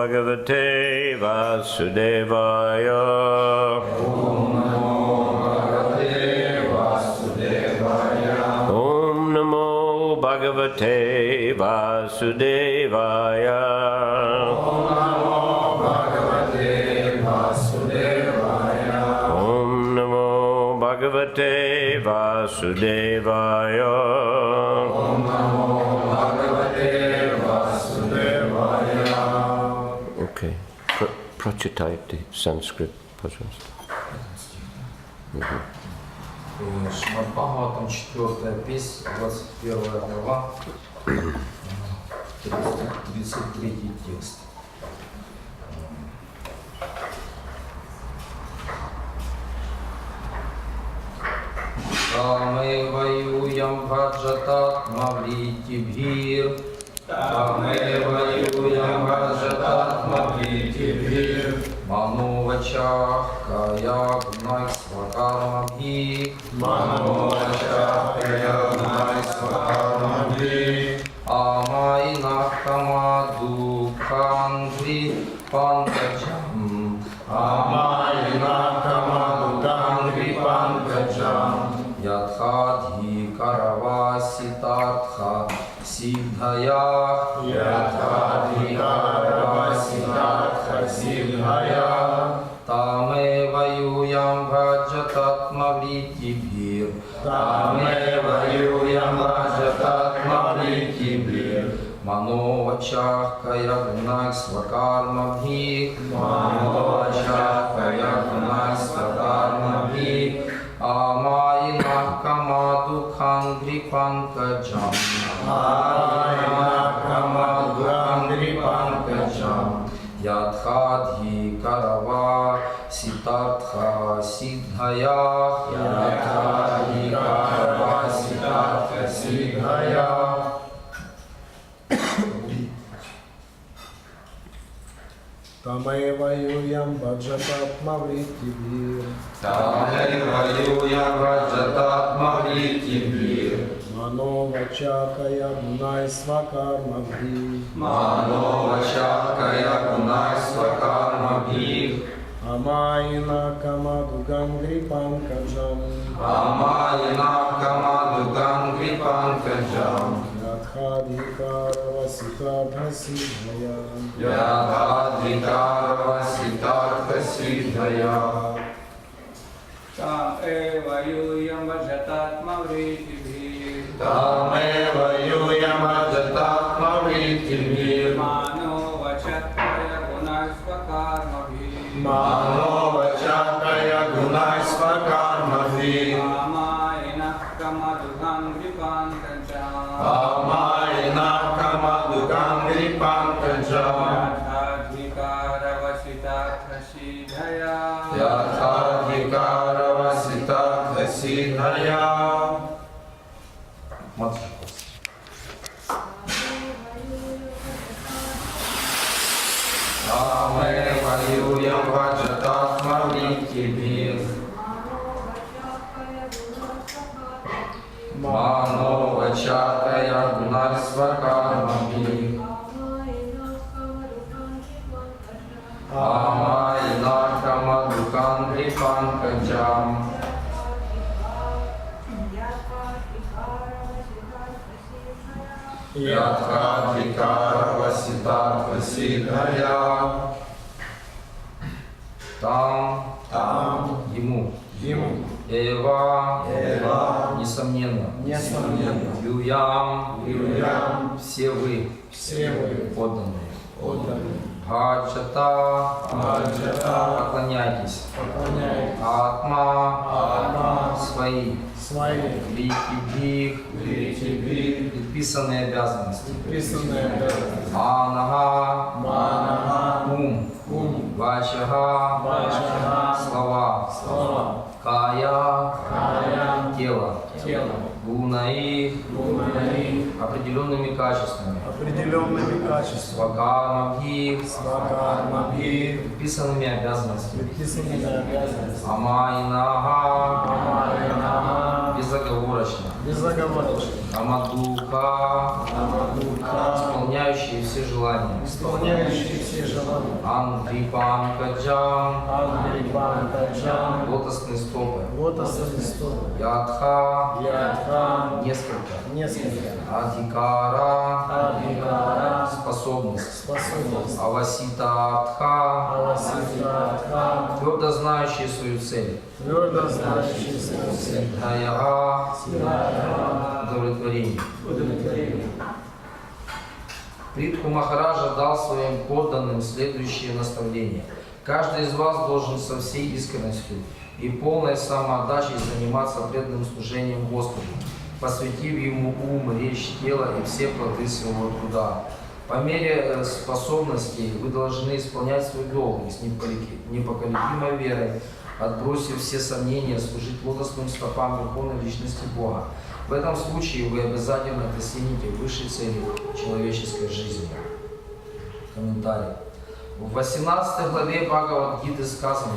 Bhagavate Vasudevaya. Om Namo Bhagavate Vasudevaya. Om Namo Bhagavate Vasudevaya. Om Namo Bhagavate Vasudevaya. Okay. Прочитайте Sanskrit, пожалуйста. Шримад Бхагаватам, 4-я песня, 21 глава, 33 текст. Тамева юям ваджатат мавлитибхир. Тамева юям ваджатат мавлитибхир. Манувачах кая гунай свакармабхи. Манувачах кая гунай свакармабхи. Амайнах камаду кангри панкаджам. Амайнах камаду кангри панкаджам. Ядхадхи караваси тартха сиддhaях. Ядхадхи караваси тартха сиддhaях. Тамева юям ваджатат мавлитибхир. Тамева юям ваджатат мавлитибхир. Манувачах кая гунай свакармабхи. Манувачах кая гунай свакармабхи. Амайнах камаду кангри панкаджам. Амайнах камаду кангри панкаджам. Ядхадхи карава ситартха сиддhaях. Ядхадхи карава ситартха сиддhaях. Тамева юям ваджатат мавлитибхир. Тамева юям ваджатат мавлитибхир. Манувачах кая гунай свакармабхи. Манувачах кая гунай свакармабхи. Амайнах камаду кангри панкаджам. Амайнах камаду кангри панкаджам. Ядхадхи караваси тартха сиддhaях. Ядхадхи караваси тартха сиддhaях. Тамева юям ваджатат мавлитибхир. Тамева юям ваджатат мавлитибхир. Манувачах кая гунай свакармабхи. Манувачах кая гунай свакармабхи. Амайнах камаду кангри панкаджам. Амайнах камаду кангри панкаджам. Ядхадхи караваси тартха сиддhaях. Ядхадхи караваси тартха сиддhaях. Тамева юям ваджатат мавлитибхир. Манувачах кая гунай свакармабхи. Амайнах камаду кангри панкаджам. Ядхадхи караваси тартха сиддhaях. Там, ему, Эва, несомненно, Юям, все вы, подданные, Бхаджата, поклоняйтесь, Атма, свои, Литибхих, предписанные обязанности, Манага, ум, Вачага, слова, Кая, тело, Гунаи, определенными качествами, Свакармабхи, предписанными обязанностями, Амайнага, безоговорочно, Амадука, исполняющие все желания. исполняющий все желания. Андрипанкаджам, Андрипанкаджам, лотосные стопы. лотосные стопы. Ядха, Ядха, несколько. несколько. Адикара, Адхикара, способность. способность. Аваситатха, Аваситатха, твердо знающие свою цель. твердо знающий свою цель. Даяга, Сидхая, удовлетворение. удовлетворение. Прабху Махараджа дал своим подданным следующее наставление. Каждый из вас должен со всей искренностью и полной самоотдачей заниматься преданным служением Господу, посвятив Ему ум, речь, тело и все плоды своего труда. По мере способностей вы должны исполнять свой долг и с непоколебимой верой, отбросив все сомнения, служить лотосным стопам Верховной Личности Бога. В этом случае вы обязательно достигнете высшей цели человеческой жизни. Комментарий. В 18 главе Бхагавад-гиты сказано: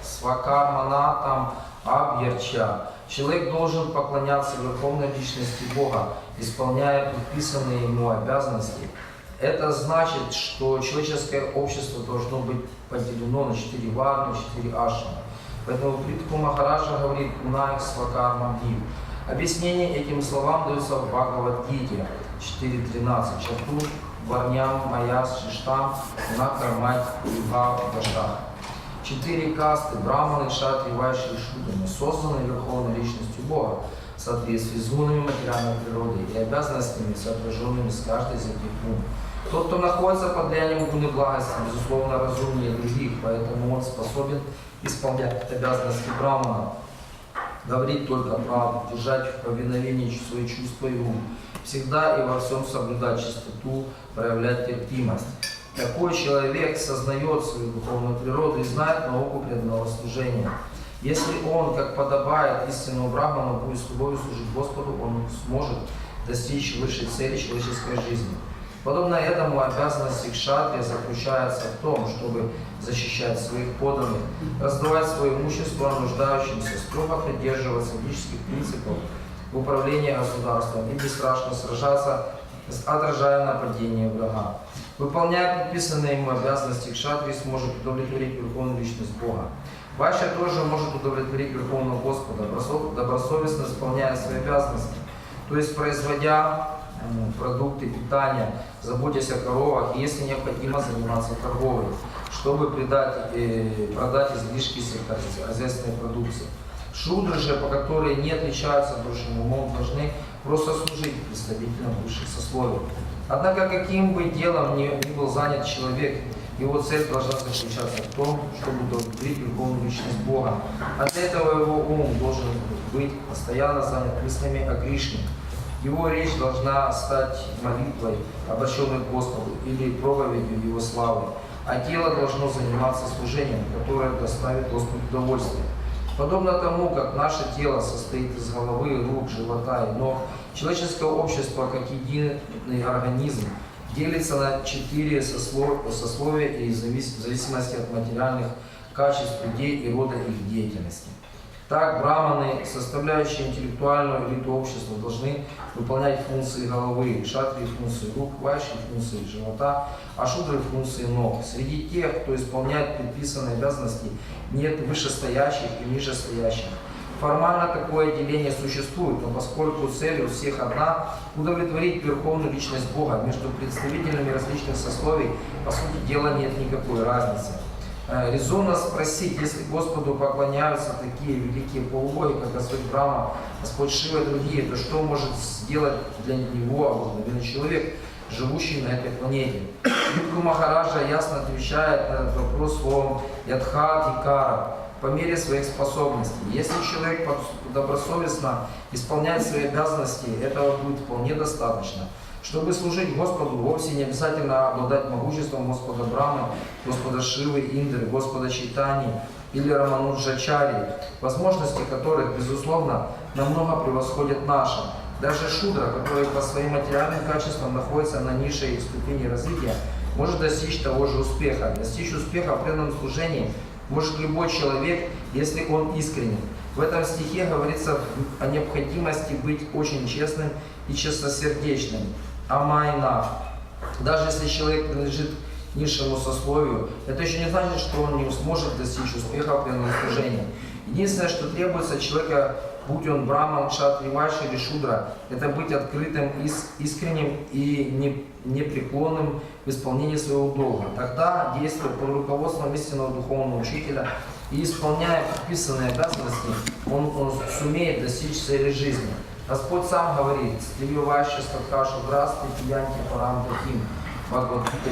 «Свакарманатам абьярча». Человек должен поклоняться Верховной Личности Бога, исполняя предписанные ему обязанности. Это значит, что человеческое общество должно быть поделено на 4 варны, 4 ашрамы. Поэтому Прабху Махараджа говорит «Унаик свакарма бив». Объяснение этим словам дается в Бхагавад-гите 4.13. Чатур варням маяс шиштам накармать юга даша. 4 касты брахманы, кшатри, вайши и шуданы созданы Верховной Личностью Бога в соответствии с гунами материальной природы и обязанностями, соотраженными с каждой из этих гун. Тот, кто находится под влиянием гуны благости, безусловно разумнее других, поэтому он способен исполнять обязанности брахмана, говорить только правду, держать в повиновении свои чувства и ум, всегда и во всем соблюдать чистоту, проявлять терпимость. Такой человек сознает свою духовную природу и знает науку преданного служения. Если он, как подобает истинному брахману, будет с любовью служить Господу, он сможет достичь высшей цели человеческой жизни. Подобно этому обязанности кшатрия заключается в том, чтобы защищать своих подданных, раздавать свое имущество нуждающимся, строго придерживаться этических принципов в управлении государством и бесстрашно сражаться, отражая нападение врага. Выполняя предписанные ему обязанности, кшатрий сможет удовлетворить Верховную Личность Бога. Вайшя тоже может удовлетворить Верховного Господа, добросовестно исполняя свои обязанности, то есть производя продукты питания, заботясь о коровах, и, если необходимо, заниматься торговлей, чтобы продать излишки сельскохозяйственной продукции. Шудры же, по которой не отличаются большим умом, должны просто служить представителям высших сословий. Однако, каким бы делом ни был занят человек, его цель должна заключаться в том, чтобы удовлетворить Верховную Личность Бога. А для этого его ум должен быть постоянно занят мыслями о Кришне. Его речь должна стать молитвой, обращенной к Господу, или проповедью Его славы, а тело должно заниматься служением, которое доставит Господу удовольствие. Подобно тому, как наше тело состоит из головы, рук, живота и ног, человеческое общество, как единый организм, делится на 4 сословия и в зависимости от материальных качеств людей и рода их деятельности. Так, брахманы, составляющие интеллектуальную элиту общества, должны выполнять функции головы, кшатрии функции рук, вайши функции живота, а шудры функции ног. Среди тех, кто исполняет предписанные обязанности, нет вышестоящих и нижестоящих. Формально такое деление существует, но поскольку цель у всех одна – удовлетворить Верховную Личность Бога, между представителями различных сословий, по сути дела, нет никакой разницы. Резонно спросить, если Господу поклоняются такие великие полубоги, как Господь Брахма, Господь Шива и другие, то что может сделать для него обыкновенный человек, живущий на этой планете? Прабху Махараджа ясно отвечает на этот вопрос словом «ядха дикара» по мере своих способностей. Если человек добросовестно исполняет свои обязанности, этого будет вполне достаточно. Чтобы служить Господу, вовсе не обязательно обладать могуществом Господа Брахмы, Господа Шивы, Индры, Господа Чайтани или Рамануджачари, возможности которых, безусловно, намного превосходят наши. Даже шудра, который по своим материальным качествам находится на низшей ступени развития, может достичь того же успеха. Достичь успеха в преданном служении может любой человек, если он искренен. В этом стихе говорится о необходимости быть очень честным и чистосердечным, амайна. Даже если человек принадлежит к низшему сословию, это еще не значит, что он не сможет достичь успеха в преданном служении. Единственное, что требуется от человека, будь он браман, кшатри, вайшя или шудра, это быть открытым, искренним и непреклонным в исполнении своего долга. Тогда, действуя под руководством истинного духовного учителя и исполняя предписанные обязанности, он сумеет достичь цели жизни. Господь сам говорит: «Стрививающий статкашу, здравствуйте, янки парам таким». Бхагавад-гита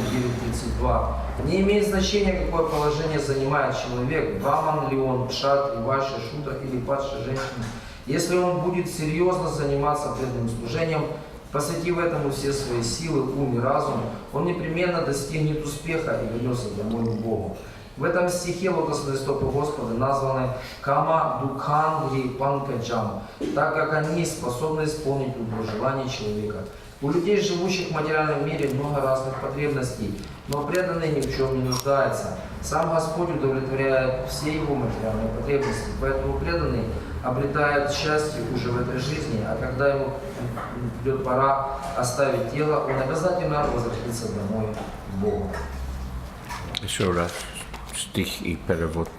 9.32. Не имеет значения, какое положение занимает человек, браман ли он, кшатри, вайшя, шудра или падшая женщина. Если он будет серьезно заниматься преданным служением, посвятив этому все свои силы, ум и разум, он непременно достигнет успеха и вернется домой к Богу. В этом стихе лотосные стопы Господа названы Кама Дукхангри Панкаджам, так как они способны исполнить любое желание человека. У людей, живущих в материальном мире, много разных потребностей, но преданные ни в чем не нуждаются. Сам Господь удовлетворяет все его материальные потребности, поэтому преданный обретает счастье уже в этой жизни, а когда ему придет пора оставить тело, он обязательно возвратится домой к Богу. Еще раз стих и перевод.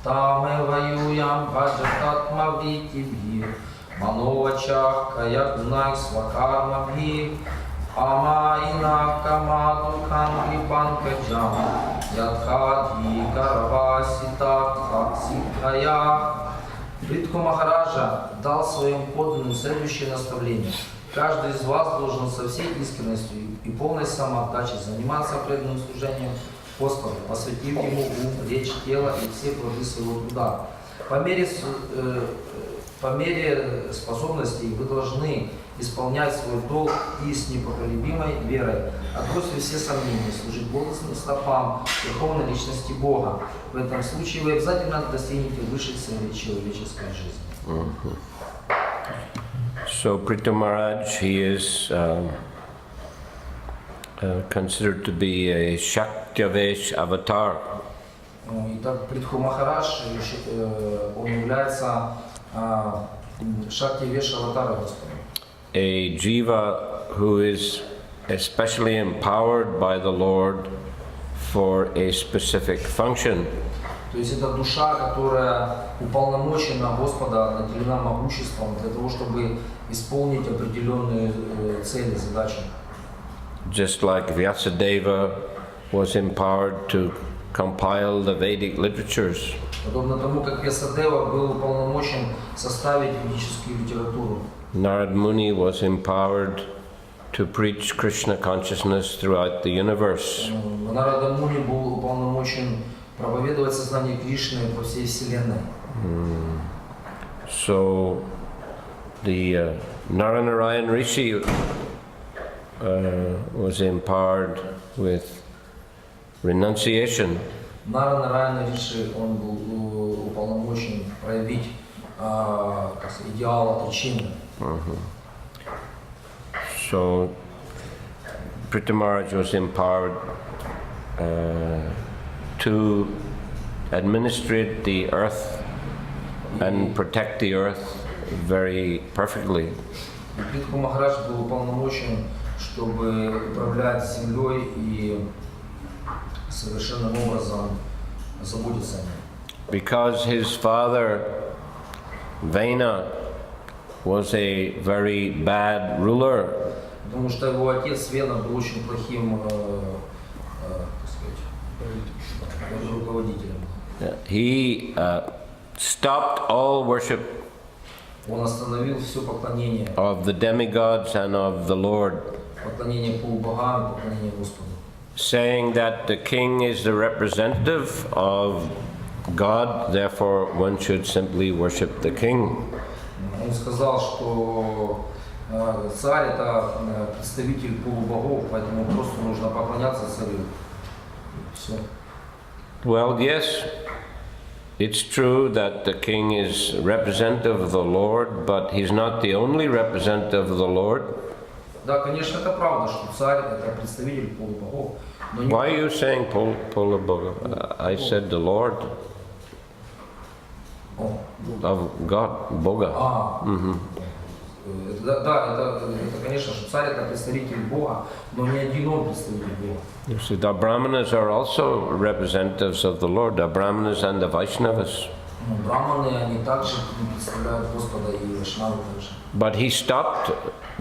Таме ваюям баджататма витибхир, мановачах каягунай свакармабхир, амаина камаду кангри банкаджам, ядхадхи карвасита сидхая. Притху Махараджа дал своим подданным следующее наставление. Каждый из вас должен со всей искренностью и полной самоотдачей заниматься преданным служением Господу, посвятив Ему ум, речь, тело и все плоды своего труда. По мере способностей вы должны исполнять свой долг и с непоколебимой верой, отбросив все сомнения, служить благостным стопам Верховной Личности Бога. В этом случае вы обязательно достигнете высшей цели человеческой жизни. So Prithu Maharaj, he is considered to be a Shaktivesh avatar. Итак, Притху Махарадж, он является Шакти-веш аватара Господа. A jiva who is especially empowered by the Lord for a specific function. То есть это душа, которая уполномочена Господа, наделена могуществом для того, чтобы исполнить определенные цели, задачи. Just like Vyasadeva was empowered to compile the Vedic literatures. Подобно тому, как Вьясадева был уполномочен составить ведическую литературу. Narad Muni was empowered to preach Krishna consciousness throughout the universe. Нарада Муни был уполномочен проповедовать сознание Кришны по всей вселенной. So the Naranarayan Rishi was empowered with renunciation. Нарана Риши, он был уполномочен проявить идеал отречения. So Prithu Maharaj was empowered to administrate the earth and protect the earth very perfectly. Притху Махарадж был уполномочен, чтобы управлять землей и совершенным образом заботиться о ней. Because his father Vena was a very bad ruler. Потому что его отец Вена был очень плохим руководителем. He stopped all worship Он остановил все поклонение, of the demigods and of the Lord, поклонение полубогам и поклонение Господу. saying that the king is the representative of God, therefore one should simply worship the king. Он сказал, что царь это представитель полубогов, поэтому просто нужно поклоняться царю. Все. Well, yes, it's true that the king is representative of the Lord, but he's not the only representative of the Lord. Да, конечно, это правда, что царь это представитель полубогов. Но Why are you saying Pula? I said the Lord of God, Boga. это, конечно, что царь это представитель Бога, но не один он представитель Бога. You see, the Brahmanas are also representatives of the Lord, the Brahmanas and the Vaishnavas. Ну, браманы, они также представляют Господа и вайшнавы также. But he stopped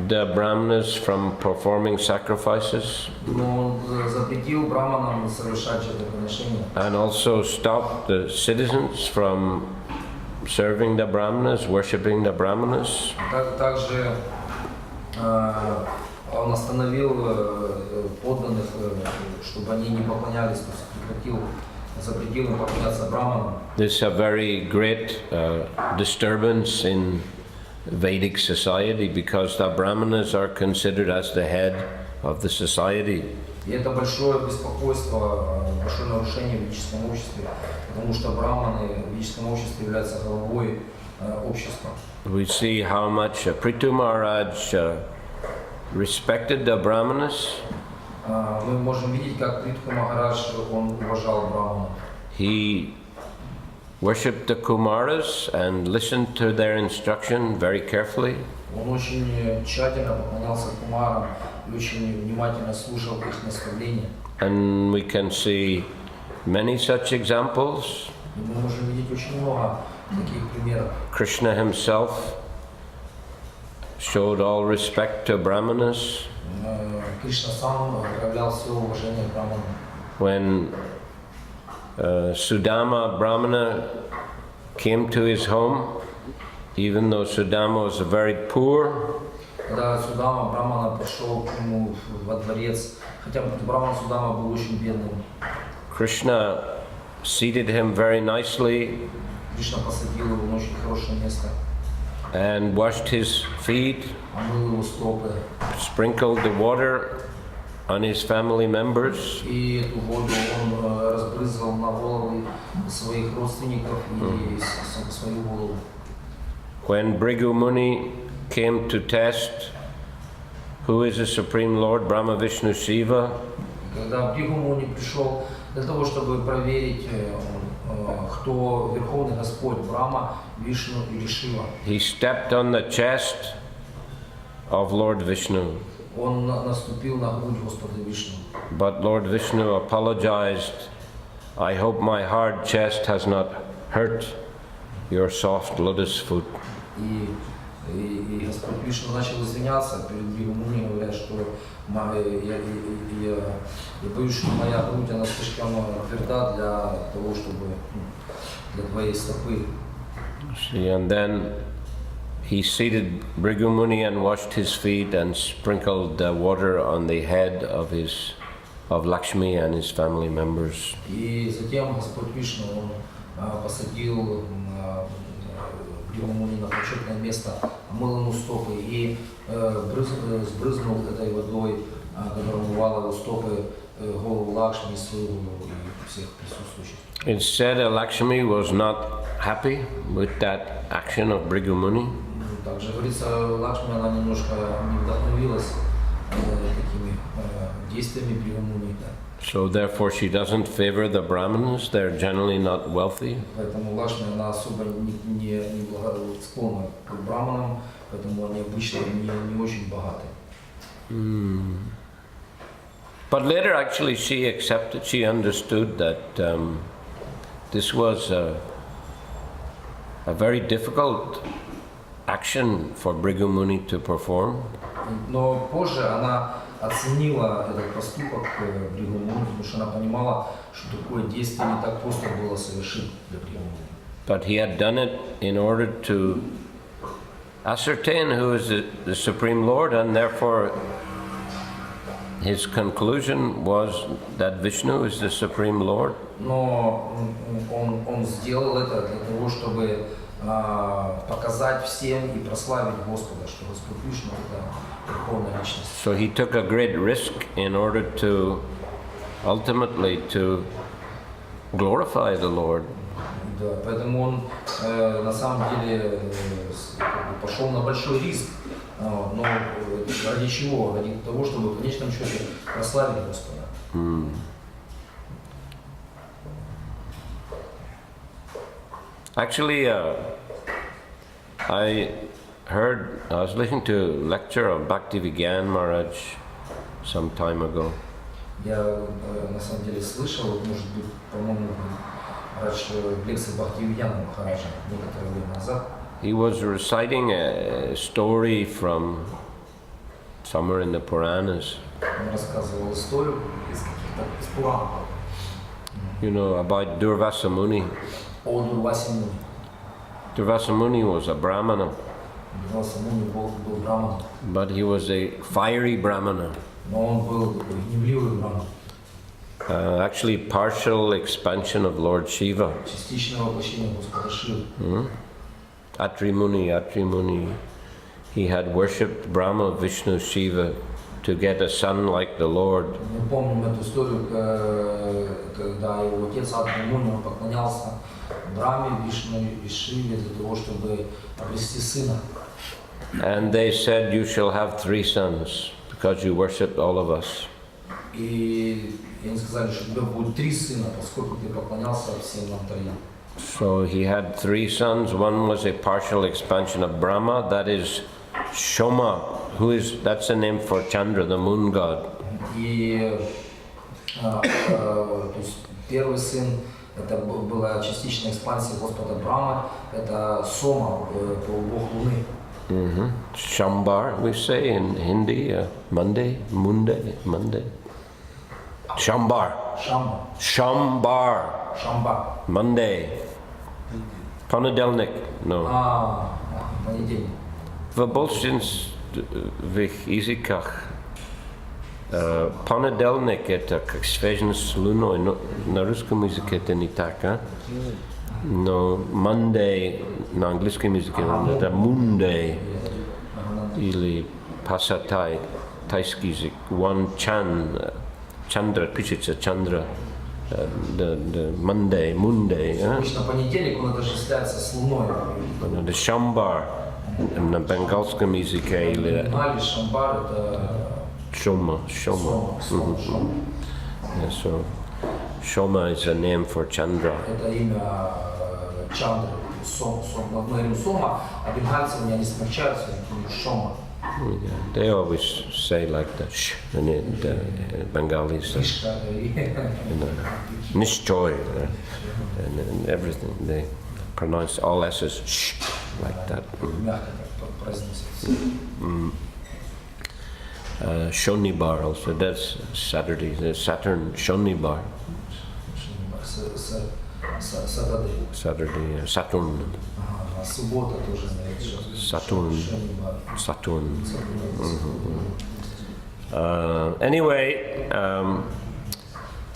the Brahmanas from performing sacrifices Но он запретил браманам совершать жертвоприношения. and also stopped the citizens from serving the Brahmanas, worshipping the Brahmanas. Также он остановил подданных, чтобы они не поклонялись, то есть запретил им поклоняться браманам. This is a very great disturbance in Vedic society because the Brahmanas are considered as the head of the society. И это большое беспокойство, большое нарушение в ведическом обществе, потому что браманы в ведическом обществе являются главой общества. We see how much Prithu Maharaj respected the Brahmanas. Мы можем видеть, как Притху Махарадж, он уважал браманов. He worshipped the Kumaras and listened to their instruction very carefully. Он очень тщательно поклонялся кумарам и очень внимательно слушал их наставления. And we can see many such examples. И мы можем видеть очень много таких примеров. Krishna himself showed all respect to Brahmanas. Кришна сам проявлял все уважение к браманам. When Sudama Brahmana came to his home, even though Sudama was very poor, Когда Судама Брамана пошел к нему во дворец, хотя Браман Судама был очень бедным, Krishna seated him very nicely Кришна посадил его на очень хорошее место, and washed his feet, омыл его стопы, sprinkled the water on his family members, и эту воду он разбрызгал на головы своих родственников и свою голову. When Bhrigu Muni came to test who is the Supreme Lord, Prabhavішну Shiva, Когда Бригу Муни пришел для того, чтобы проверить, кто Верховный Господь, Брахма, Вишну или Шива, he stepped on the chest of Lord Vishnu. он наступил на грудь Господа Вишну. But Lord Vishnu apologized. I hope my hard chest has not hurt your soft lotus foot. И Господь Вишну начал извиняться перед Бригу Муни, говоря, что я боюсь, что моя грудь, она слишком тверда для того, чтобы для твоей стопы. See, and then he seated Bhrigu Muni and washed his feet and sprinkled the water on the head of Lakshmi and his family members. И затем Господь Вишну он посадил Бригу Муни на почетное место, омыл ему стопы и сбрызнул этой водой, которая умывала его стопы, голову Лакшми, свою голову и всех присутствующих. It's said that Lakshmi was not happy with that action of Bhrigu Muni. Также говорится, Лакшми она немножко не вдохновилась такими действиями Бригу Муни. So therefore she doesn't favor the Brahmanas, they're generally not wealthy. Поэтому Лакшми она особо не благосклонна к браманам, поэтому они обычно не очень богаты. But later actually she accepted, she understood that this was a very difficult action for Bhrigu Muni to perform. Но позже она оценила этот поступок Бригу Муни, потому что она понимала, что такое действие не так просто было совершить для Бригу Муни. But he had done it in order to ascertain who is the Supreme Lord, and therefore his conclusion was that Vishnu is the Supreme Lord. Но он сделал это для того, чтобы показать всем и прославить Господа, что Господь Вишну это верховная личность. So he took a great risk in order to ultimately to glorify the Lord. Да, поэтому он на самом деле пошел на большой риск, но ради чего? Ради того, чтобы в конечном счете прославить Господа. Actually, I I was listening to a lecture of Bhaktivedanta Maharaj some time ago. Я на самом деле слышал, вот, может быть, по-моему, лекции Прабхавишну Махараджа некоторое время назад. He was reciting a story from somewhere in the Puranas. Он рассказывал историю из каких-то из Пуранов. You know, about Durvasa Muni. О Дурвасе Муни. Durvasa Muni was a Brahmana, Дурваса Муни был браманом, but he was a fiery Brahmana. но он был такой гневливый браман. Actually, partial expansion of Lord Shiva. Частичное воплощение Господа Шивы. Atri Muni, he had worshipped Brahma, Vishnu, Shiva to get a son like the Lord. Мы помним эту историю, когда его отец Атри Муни, он поклонялся Брахме, Вишну и Шиве для того, чтобы обрести сына. And they said, you shall have 3 sons, because you worshipped all of us. И они сказали, что у тебя будет 3 сына, поскольку ты поклонялся всем нам 3. So he had 3 sons. One was a partial expansion of Brahma, that is Shoma, that's the name for Chandra, the moon god. И то есть первый сын, это была частичная экспансия Господа Брахмы, это Сома, бог Луны. Shambar, we say in Hindi, Monday. Shambar. Шамба. Monday. Ponedelnik, no. Понедельник. В большинстве языках понедельник это как связано с Луной, но на русском языке это не так, а? Но Monday на английском языке это Monday или пасатай, тайский язык, one Chandra, пишется Chandra. The Monday, Обычно понедельник он отождествляется с Луной. the Shambar на бенгалском языке или Шамбар это Shoma. Сома. Yeah, so Shoma is a name for Chandra. Это имя Чандры. Мы говорим Сома, а бенгальцы они смягчаются, они говорят Шома. Yeah, they always say like that, shh, and the Bengalis, Nishchoy, and everything. They pronounce all S's shh, like that. Мягко так произносится. Shonibar also, that's Saturday, Saturn, Shonibar. Saturday, Saturn. Суббота тоже, Saturn. Anyway,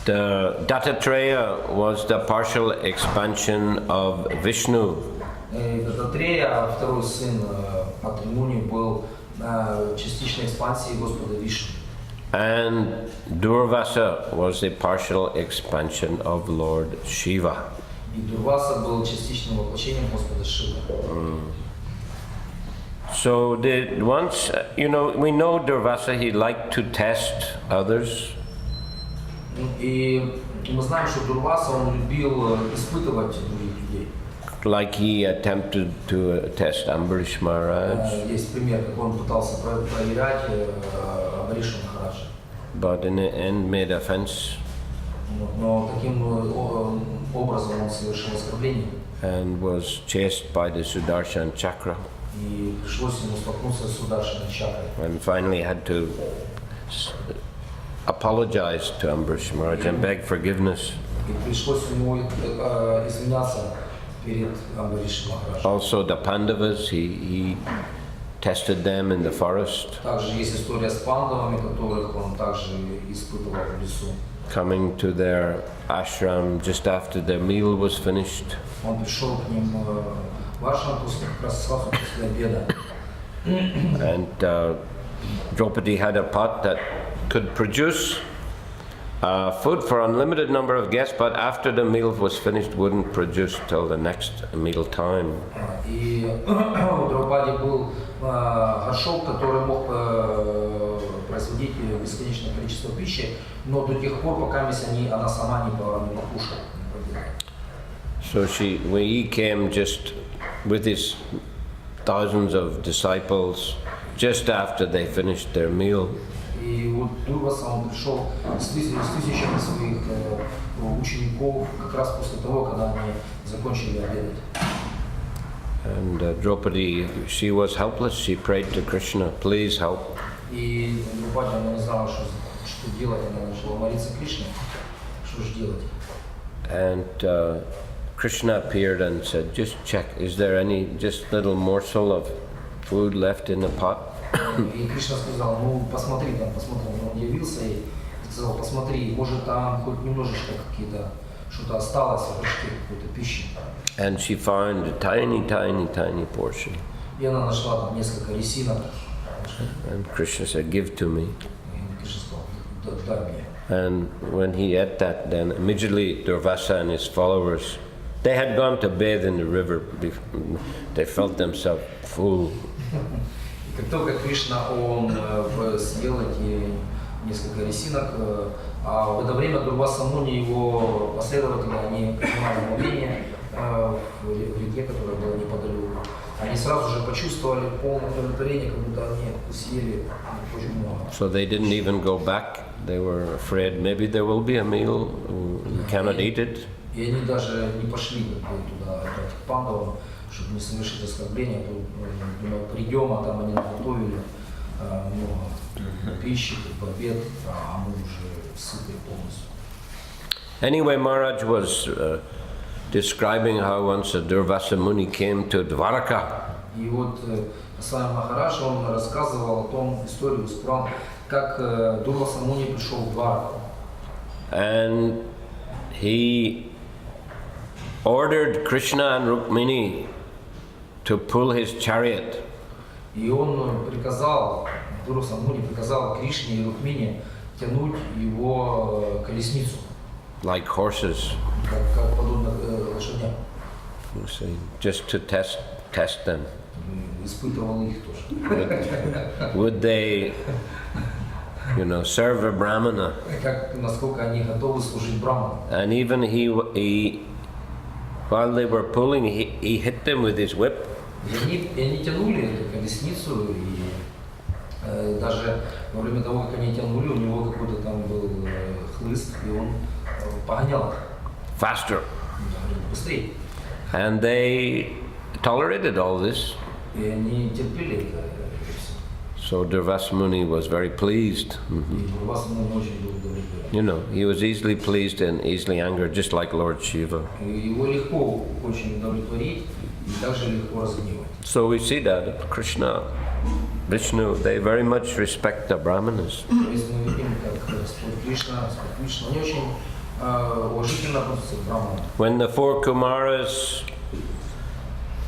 the Dattatreya was the partial expansion of Vishnu. Дататрея, второй сын Атри Муни, был частичной экспансией Господа Вишну. And Durvasa was a partial expansion of Lord Shiva. И Дурваса был частичным воплощением Господа Шивы. So once, we know Durvasa, he liked to test others. И мы знаем, что Дурваса, он любил испытывать других людей. Like he attempted to test Ambarish Maharaj. Есть пример, как он пытался проверять Амбаришну Махараджа. But in the end made offense. Но таким образом он совершил оскорбление. And was chased by the Sudarshan Chakra. И пришлось ему столкнуться с Сударшаной чакрой. And finally had to apologize to Ambarish Maharaj and beg forgiveness. И пришлось ему извиняться перед Амбаришем Махараджем. Also the Pandavas, he tested them in the forest. Также есть история с пандавами, которых он также испытывал в лесу. Coming to their ashram just after their meal was finished. Он пришел к ним в ашрам как раз сразу после обеда. And Draupadi had a pot that could produce food for unlimited number of guests, but after the meal was finished, wouldn't produce till the next meal time. И у Драупади был горшок, который мог производить бесконечное количество пищи, но до тех пор, пока она сама не покушала. So when he came just with his thousands of disciples just after they finished their meal. И вот Дурваса, он пришел с тысячами своих учеников как раз после того, когда они закончили обедать. And Draupadi, she was helpless. She prayed to Krishna, please help. И Друпади, она не знала, что делать, она начала молиться Кришне, что же делать. And Krishna appeared and said, just check, is there any just little morsel of food left in the pot? И Кришна сказал, ну посмотри там, посмотри, он явился и сказал, посмотри, может там хоть немножечко какие-то, что-то осталось в горшке, какой-то пищи. And she found a tiny portion. И она нашла там несколько ресинок. And Krishna said, give to me. И Кришна сказал, дай мне. And when he ate that, then immediately Durvasa and his followers, they had gone to bathe in the river. They felt themselves full. И как только Кришна, он съел эти несколько ресинок, а в это время Дурваса Муни, его последователи, они принимали омовение в реке, которая была неподалеку. Они сразу же почувствовали полное удовлетворение, как будто они съели очень много. So they didn't even go back. They were afraid maybe there will be a meal, we cannot eat it. И они даже не пошли туда, опять к пандавам, чтобы не совершить оскорбление. Думаю, придем, а там они наготовили много пищи, в обед, а мы уже сыты полностью. Anyway, Maharaj was describing how once Durvasa Muni came to Dwaraka. И вот Свами Махарадж, он рассказывал о том, историю с Пуран, как Дурваса Муни пришел в Двараку. And he ordered Krishna and Rukmini to pull his chariot. И он приказал, Дурваса Муни приказал Кришне и Рукмине тянуть его колесницу, Like horses, как подобно лошадям. you see, just to test them. Испытывал их тоже. Would they, serve a brahmana? Как, насколько они готовы служить Браману. And even he while they were pulling, he hit them with his whip. И они тянули эту колесницу, и даже во время того, как они тянули, у него какой-то там был хлыст, и он погонял их. Faster. Быстрее. And they tolerated all this. И они терпели это. So Durvasa Muni was very pleased. И Дурваса Муни очень был удовлетворен. He was easily pleased and easily angered, just like Lord Shiva. Его легко очень удовлетворить и также легко разгневать. So we see that Krishna, Vishnu, they very much respect the brahmanas. То есть мы видим, как Господь Кришна, они очень уважительно относятся к Браману. When the four Kumaras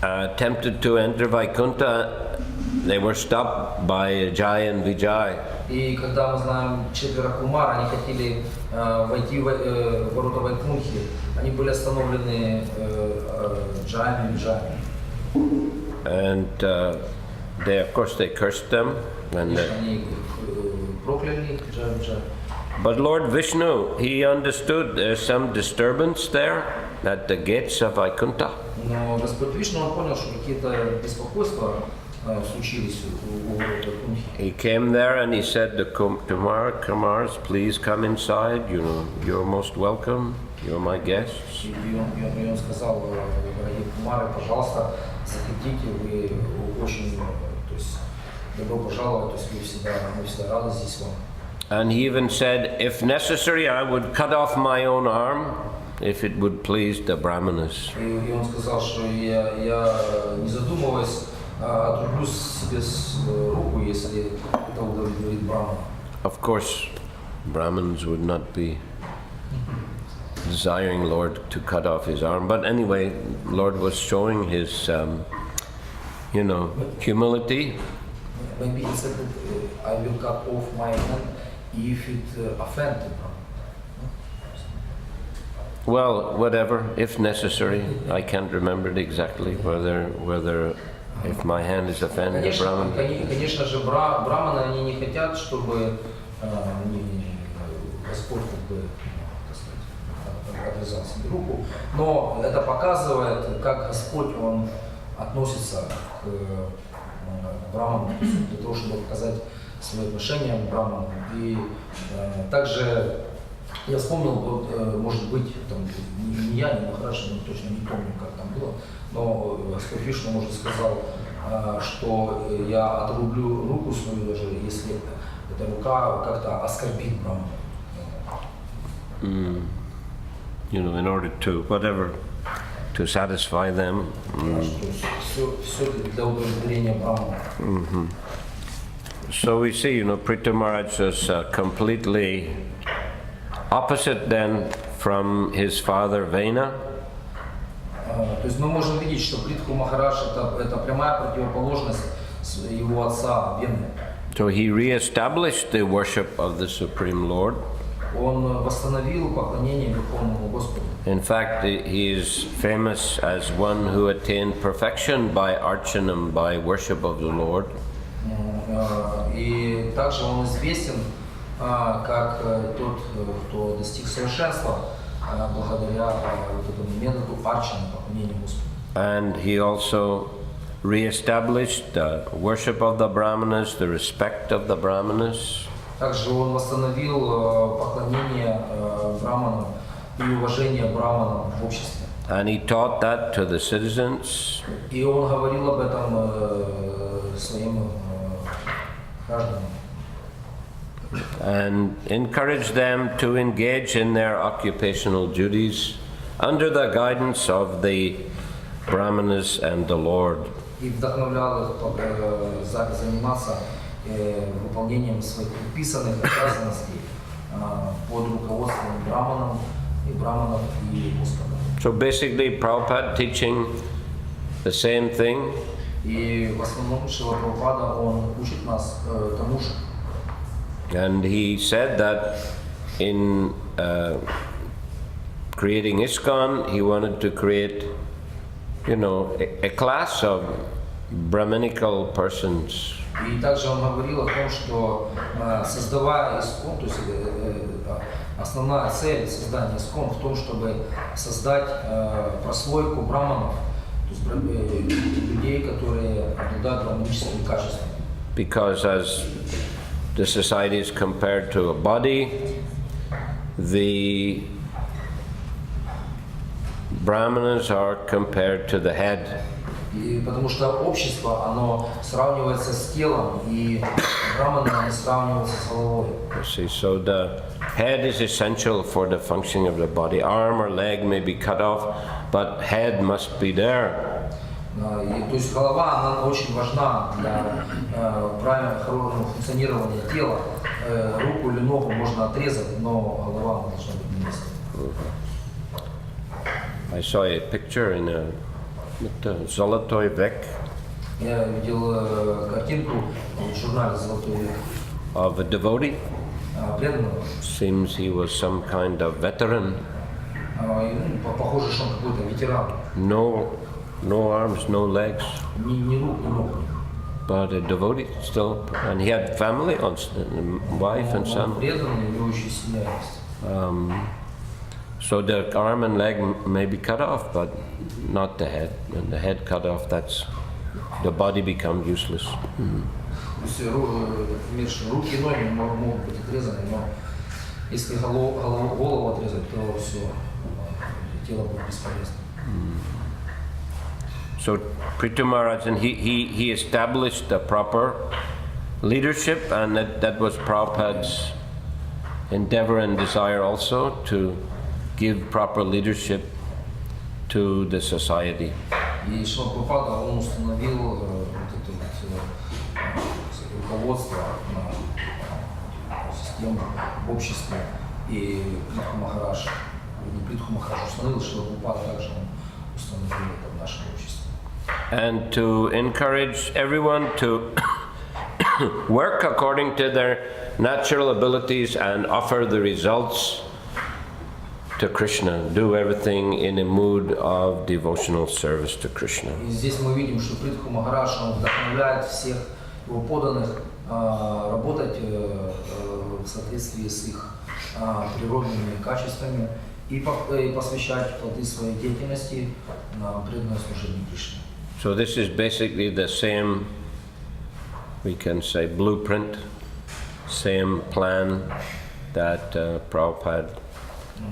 attempted to enter Vaikuntha, they were stopped by Jai and Vijay. И когда мы знаем четверо Кумар, они хотели войти в ворота Вайкунхи, они были остановлены Джаями и Виджаями. And they, of course, they cursed them. And Они прокляли Джая и Виджая. but Lord Vishnu, he understood there's some disturbance there at the gates of Vaikuntha. Но Господь Вишну, он понял, что какие-то беспокойства случились у ворот Вайкунхи. He came there and he said to Kumars, please come inside. You're most welcome. You're my guests. И он сказал, дорогие Кумары, пожалуйста, заходите, вы очень, то есть, добро пожаловать, то есть мы всегда рады здесь вам. And he even said, if necessary, I would cut off my own arm if it would please the brahmanas. И он сказал, что я не задумываясь, отрублю себе руку, если это удовлетворит Брамана. Of course, Brahmins would not be desiring Lord to cut off his arm. But anyway, Lord was showing his, humility. Maybe he said that I will cut off my hand if it offends him. Well, whatever, if necessary. I can't remember it exactly whether if my hand is offending a Brahmin. Конечно же, браманы, они не хотят, чтобы Господь, так сказать, отрезал себе руку, но это показывает, как Господь, Он относится к браману, для того, чтобы показать свое отношение к браману. И также я вспомнил, вот, может быть, там, не я, не Махарадж, но точно не помню, как там было, но Прабхавишну, может, сказал, что я отрублю руку свою, даже если эта рука как-то оскорбит браману. You know, in order to, whatever, to satisfy them. Все для удовлетворения брамана. So we see, you know, Prithu Maharaj was completely opposite then from his father Vena. То есть мы можем видеть, что Притху Махарадж это прямая противоположность его отца Вены. So he re-established the worship of the Supreme Lord. Он восстановил поклонение Верховному Господу. In fact, he is famous as one who attained perfection by archanam, by worship of the Lord. И также он известен как тот, кто достиг совершенства благодаря вот этому методу арчаны, поклонения Господу. And he also re-established the worship of the Brahmanas, the respect of the Brahmanas. Также он восстановил поклонение браманам и уважение браманам в обществе. And he taught that to the citizens. И он говорил об этом своим гражданам. And encouraged them to engage in their occupational duties under the guidance of the Brahmanas and the Lord. И вдохновлял их заниматься выполнением своих предписанных обязанностей под руководством браманов и Господа. So basically, Prabhupada teaching the same thing. И в основном Шрила Прабхупада он учит нас тому же. And he said that in creating ISKCON, he wanted to create, you know, a class of Brahminical persons. И также он говорил о том, что создавая ИСККОН, то есть основная цель создания ИСККОН в том, чтобы создать прослойку браманов, то есть людей, которые обладают браманическими качествами. Because as the society is compared to a body, the Brahmanas are compared to the head. И потому что общество, оно сравнивается с телом, и браманы, они сравниваются с головой. See, so the head is essential for the functioning of the body. Arm or leg may be cut off, but head must be there. То есть голова, она очень важна для правильного хорошего функционирования тела. Руку или ногу можно отрезать, но голова должна быть на месте. I saw a picture in a Zolotoy Vek Я видел картинку в журнале «Золотой век» of a devotee. преданного. Seems he was some kind of veteran. Похоже, что он какой-то ветеран. No arms, no legs, Ни рук, ни ног. but a devotee still. And he had family, wife and Он son. преданный, у него еще семья есть. So the arm and leg may be cut off, but not the head. When the head cut off, the body becomes useless. То есть руки и ноги могут быть отрезаны, но если голову отрезать, то все, тело будет бесполезно. So Prithu Maharaj, and he established the proper leadership, and that was Prabhupada's endeavor and desire also, to give proper leadership to the society. И Шрила Прабхупада, он установил вот это руководство на систему в обществе, и Притху Махарадж, не Притху Махарадж установил, Шрила Прабхупада также он установил это в нашем обществе. And to encourage everyone to work according to their natural abilities and offer the results to Krishna, do everything in a mood of devotional service to Krishna. И здесь мы видим, что Притху Махарадж, он вдохновляет всех его подданных работать в соответствии с их природными качествами и посвящать плоды своей деятельности на преданное служение Кришне. So this is basically the same, we can say, blueprint, same plan that Prabhupada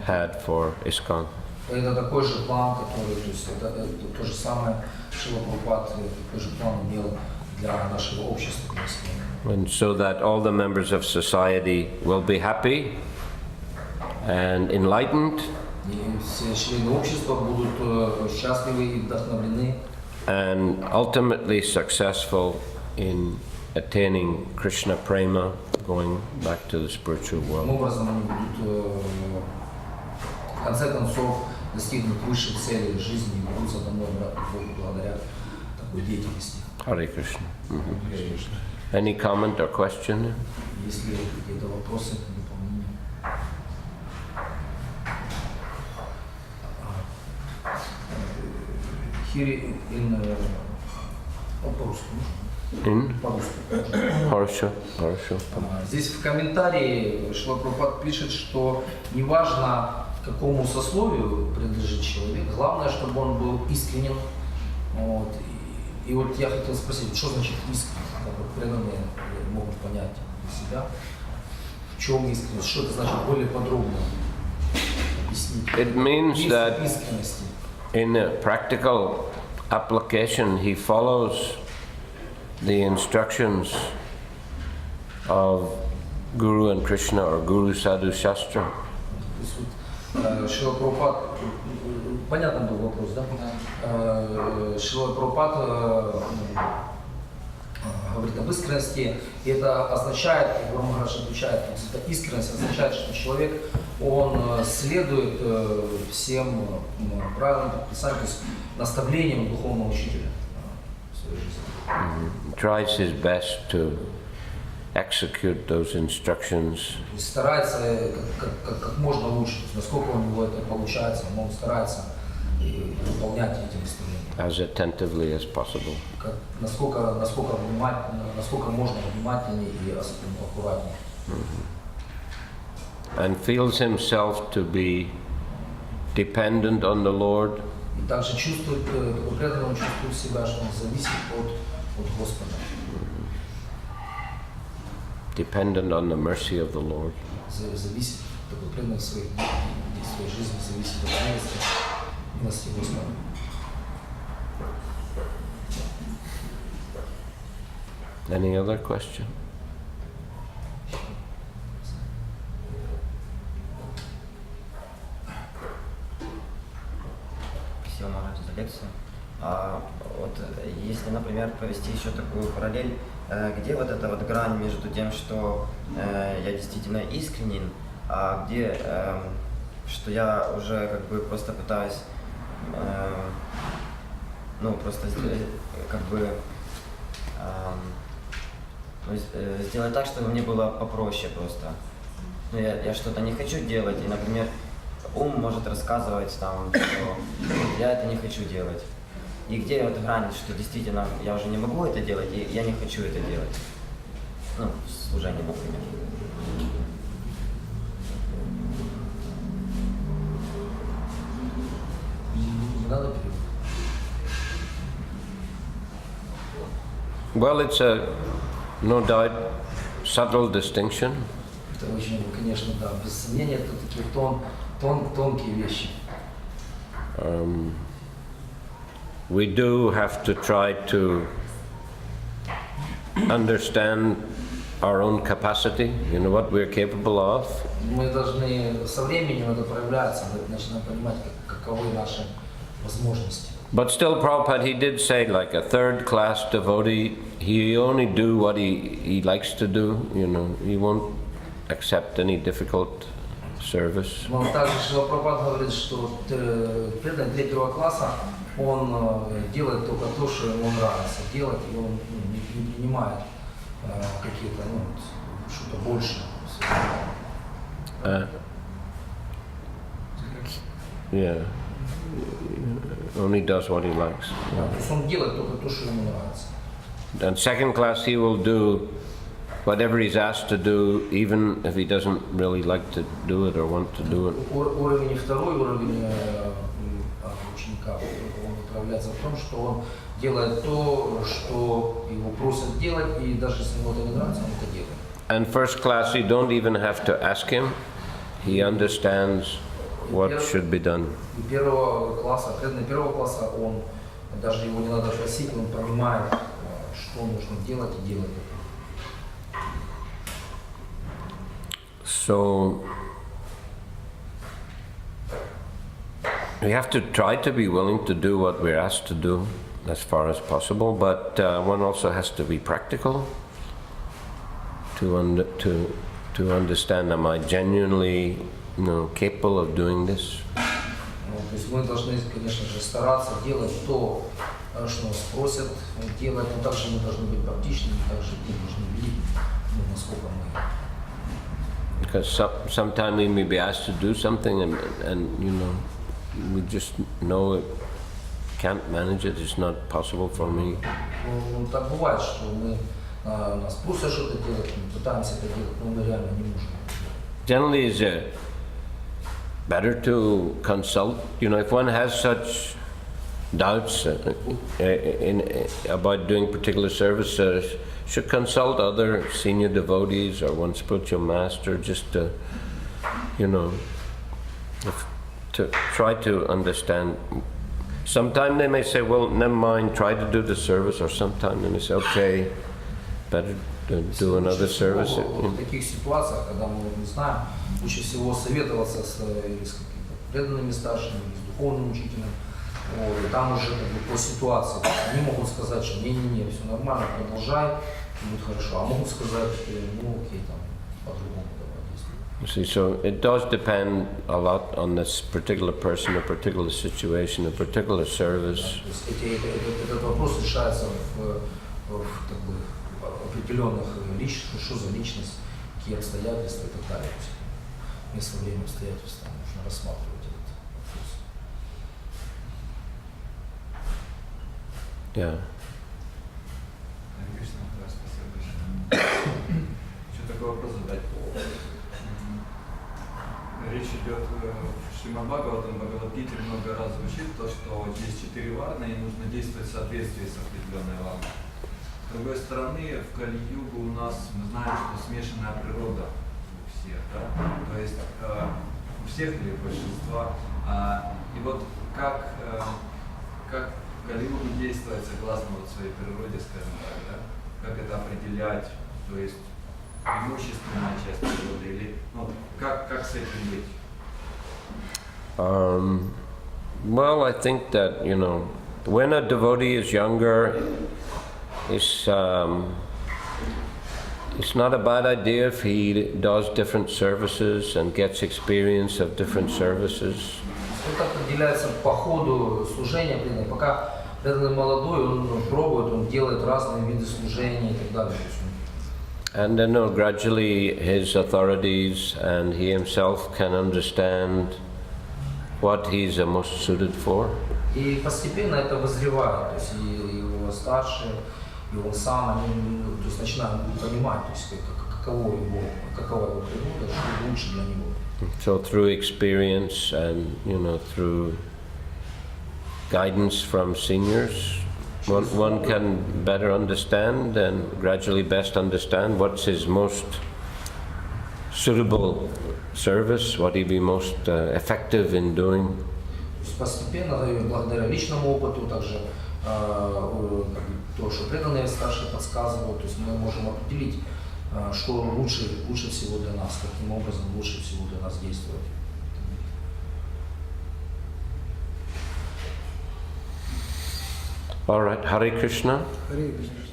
had for ISKCON. Это такой же план, который, то есть это то же самое, Шрила Прабхупад такой же план имел для нашего общества. And so that all the members of society will be happy and enlightened И все члены общества будут счастливы и вдохновлены. and ultimately successful in attaining Krishna prema, going back to the spiritual Таким world. образом они будут в конце концов достигнут высших целей жизни и вернутся домой обратно к Богу благодаря такой деятельности. Hare Krishna. Any comment or question? Есть ли какие-то вопросы, дополнения? Here in по-русски. In? По-русски. Хорошо, хорошо. Здесь в комментарии Шрила Прабхупад пишет, что неважно, какому сословию принадлежит человек, главное, чтобы он был искренен. Вот. И вот я хотел спросить, что значит искренен? Как вот преданные могут понять для себя, в чем искренность, что это значит более подробно объяснить. It means Принцип that искренности. in a practical application he follows the instructions of Guru and Krishna or Guru Sadhu Shastra. То есть вот, Шрила Прабхупад, понятно был вопрос, да? Шрила Прабхупад говорит об искренности, и это означает, как Гуру Махарадж отвечает, эта искренность означает, что человек, он следует всем правилам предписаниям, то есть наставлениям духовного учителя в своей жизни. Tries his best to execute those instructions То есть старается как можно лучше, то есть насколько у него это получается, он старается выполнять эти наставления. as attentively as possible. Насколько внимательно, насколько можно внимательнее и аккуратнее. And feels himself to be dependent on the Lord И также чувствует, такой преданный, он чувствует себя, что он зависит от Господа. dependent on the mercy of the Lord. Зависит, такой преданный в своей жизни, зависит от милости Господа. Any other question? Спасибо, Махарадж, за лекцию. Вот если, например, провести еще такую параллель, где вот эта вот грань между тем, что я действительно искренен, а где, что я уже как бы просто пытаюсь, ну, просто как бы сделать так, чтобы мне было попроще просто. Ну, я что-то не хочу делать, и, например, ум может рассказывать там, что я это не хочу делать. И где вот грань, что действительно я уже не могу это делать, и я не хочу это делать. Ну, в служении, например. Не надо перевод. Well, it's a no doubt subtle distinction. Это очень, конечно, да, без сомнения, это такие тонкие вещи. We do have to try to understand our own capacity, you know, what we're capable of. Мы должны, со временем это проявляется, мы начинаем понимать, каковы наши возможности. But still, Prabhupada, he did say, like a third-class devotee, he only do what he likes to do, you know, he won't accept any difficult service. Но также Шрила Прабхупад говорит, что преданный третьего класса, он делает только то, что ему нравится делать, и он не принимает какие-то, что-то большее. Yeah, only does what he likes. То есть он делает только то, что ему нравится. And second class, he will do whatever he's asked to do, even if he doesn't really like to do it or want to do it. Уровень второй, уровень ученика, он проявляется в том, что он делает то, что его просят делать, и даже если ему это не нравится, он это делает. And first class, you don't even have to ask him. He understands what should be done. И первого класса, преданный первого класса, он, даже его не надо просить, он понимает, что нужно делать и делает это. So, we have to try to be willing to do what we're asked to do as far as possible, but one also has to be practical to understand, am I genuinely, capable of doing this? То есть мы должны, конечно же, стараться делать то, что нас просят делать, но также мы должны быть практичными, также мы должны видеть, насколько мы. Because sometimes we may be asked to do something and we just know it can't manage it, it's not possible for me. Ну, так бывает, что нас просят что-то делать, мы пытаемся это делать, но мы реально не можем. Generally, it's better to consult. If one has such doubts about doing particular service, should consult other senior devotees or one spiritual master just to, to try to understand. Sometimes they may say, well, never mind, try to do the service, or sometimes they may say, okay, better to do another service. В таких ситуациях, когда мы не знаем, лучше всего советоваться с какими-то преданными старшими, с духовным учителем. И там уже по ситуации. Они могут сказать, что не-не-не, все нормально, продолжай, будет хорошо. А могут сказать, окей, там, по-другому давай действуй. See, so it does depend a lot on this particular person, a particular situation, a particular service. Этот вопрос решается в определенных личностях, что за личность, какие обстоятельства и так далее. Место, время, обстоятельства нужно рассматривать этот вопрос. Yeah. Спасибо большое. Еще такой вопрос задать. Речь идет в Шримад Бхагаватам, Бхагавад-гите много раз звучит то, что есть 4 варны и нужно действовать в соответствии с определенной варной. С другой стороны, в Кали-югу у нас, мы знаем, что смешанная природа у всех, да? То есть у всех или большинства. И вот как в Кали-югу действовать согласно своей природе, скажем так, да? Как это определять, то есть имущественная часть природы, или как с этим быть? Well, I think that, when a devotee is younger, it's not a bad idea if he does different services and gets experience of different services. Это определяется по ходу служения преданного. Пока преданный молодой, он пробует, он делает разные виды служения и так далее. And then gradually his authorities and he himself can understand what he's most suited for. И постепенно это вызревает, то есть и его старшие, и он сам, они начинают понимать, то есть какова его природа, что лучше для него. So through experience and through guidance from seniors, one can better understand and gradually best understand what's his most suitable service, what he'd be most effective in doing. Постепенно, благодаря личному опыту, также то, что преданные старшие подсказывают, то есть мы можем определить, что лучше всего для нас, каким образом лучше всего для нас действовать. All right, Hare Krishna. Hare Krishna.